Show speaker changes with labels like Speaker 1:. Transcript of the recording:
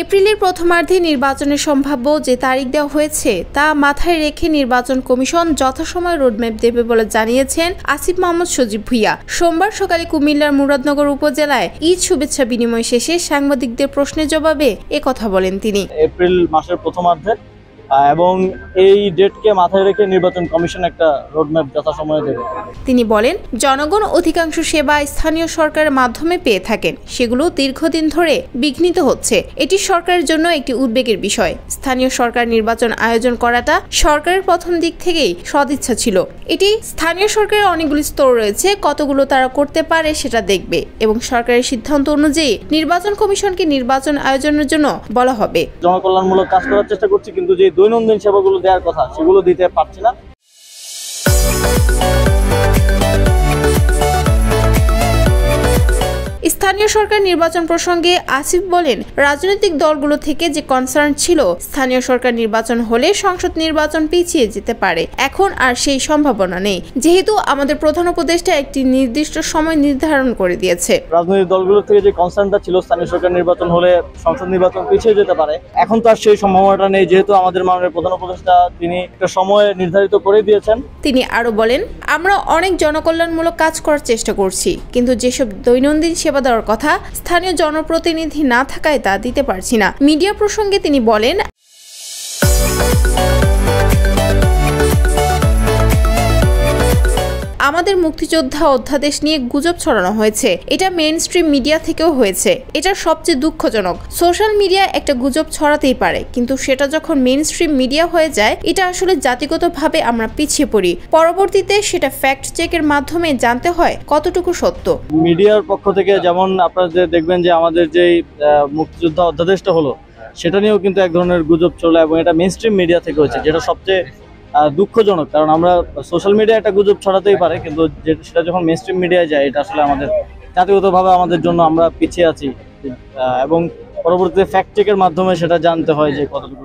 Speaker 1: এপ্রিলের প্রথমার্ধে নির্বাচনের সম্ভাব্য যে তারিখ দেওয়া হয়েছে তা মাথায় রেখে নির্বাচন কমিশন যথাসময়ে রোডম্যাপ দেবে বলে জানিয়েছেন আসিফ মাহমুদ সজীব ভুঁইয়া। সোমবার সকালে কুমিল্লার মুরাদনগর উপজেলায় ঈদ শুভেচ্ছা বিনিময় শেষে সাংবাদিকদের প্রশ্নের জবাবে একথা বলেন তিনি।
Speaker 2: এপ্রিল মাসের প্রথমার্ধে এবং এই ডেটকে মাথায় রেখে নির্বাচন কমিশন একটা রোডম্যাপ যথাসময়ে দেবে।
Speaker 1: তিনি বলেন, জনগণ অধিকাংশ সেবা স্থানীয় সরকারের মাধ্যমে পেয়ে থাকেন, সেগুলো দীর্ঘদিন ধরে বিঘ্নিত হচ্ছে। এটি সরকারের জন্য একটি উদ্বেগের বিষয়। স্থানীয় সরকার নির্বাচন আয়োজন করাটা সরকারের প্রথম দিক থেকেই সদিচ্ছা ছিল। এটি স্থানীয় সরকারের অনেকগুলি স্তর রয়েছে, কতগুলো তারা করতে পারে সেটা দেখবে এবং সরকারের সিদ্ধান্ত অনুযায়ী নির্বাচন কমিশনকে নির্বাচন আয়োজনের জন্য বলা হবে।
Speaker 2: জনকল্যাণমূলক কাজ করার চেষ্টা করছি, কিন্তু যে দৈনন্দিন সেবাগুলো দেওয়ার কথা সেগুলো দিতে পারছি না।
Speaker 1: স্থানীয় সরকার নির্বাচন প্রসঙ্গে আসিফ বলেন, রাজনৈতিক দলগুলো থেকে যে কনসার্ন ছিল স্থানীয় সরকার নির্বাচন হলে সংসদ নির্বাচন পিছিয়ে যেতে পারে, এখন আর সেই সম্ভাবনা নেই, যেহেতু আমাদের প্রধান উপদেষ্টা একটি নির্দিষ্ট সময় নির্ধারণ করে দিয়েছে।
Speaker 2: রাজনৈতিক দলগুলো থেকে যে কনসার্নটা ছিল স্থানীয় সরকার নির্বাচন হলে সংসদ নির্বাচন পিছিয়ে যেতে পারে, এখন তো আর সেই সম্ভাবনাটা নেই, যেহেতু আমাদের মাননীয় প্রধান উপদেষ্টা তিনি একটা সময় নির্ধারিত করে দিয়েছেন।
Speaker 1: তিনি আরো বলেন, আমরা অনেক জনকল্যাণমূলক কাজ করার চেষ্টা করছি, কিন্তু যেসব দৈনন্দিন সেবা দেওয়ার কথা স্থানীয় জনপ্রতিনিধি না থাকায় তা দিতে পারছি না। মিডিয়া প্রসঙ্গে তিনি বলেন, আমাদের মুক্তিযোদ্ধা অধ্যাদেশ নিয়ে গুজব ছড়ানো হয়েছে। এটা মেইন স্ট্রিম মিডিয়া থেকেও হয়েছে। এটা সবচেয়ে দুঃখজনক। সোশ্যাল মিডিয়া একটা গুজব ছড়াতেই পারে, কিন্তু সেটা যখন মেইন স্ট্রিম মিডিয়া হয়ে যায়, এটা আসলে জাতিগতভাবে আমরা পিছিয়ে পড়ি। পরবর্তীতে সেটা ফ্যাক্ট চেকের মাধ্যমে জানতে হয় কতটুকু সত্য।
Speaker 2: মিডিয়ার পক্ষ থেকে যেমন আপনারা দেখবেন যে আমাদের যেই মুক্তিযোদ্ধা অধ্যাদেশটা হলো, সেটা নিয়েও কিন্তু এক ধরনের গুজব চলে এবং এটা মেইন স্ট্রিম মিডিয়া থেকে হয়েছে, যেটা সবচেয়ে দুঃখজনক। কারণ আমরা সোশ্যাল মিডিয়া একটা গুজব ছড়াতেই পারে, কিন্তু সেটা যখন মেইন স্ট্রিম মিডিয়ায় যায়, এটা আসলে আমাদের জাতিগতভাবে আমাদের জন্য আমরা পিছিয়ে আছি এবং পরবর্তীতে ফ্যাক্ট চেকের মাধ্যমে সেটা জানতে হয় যে কতটুকু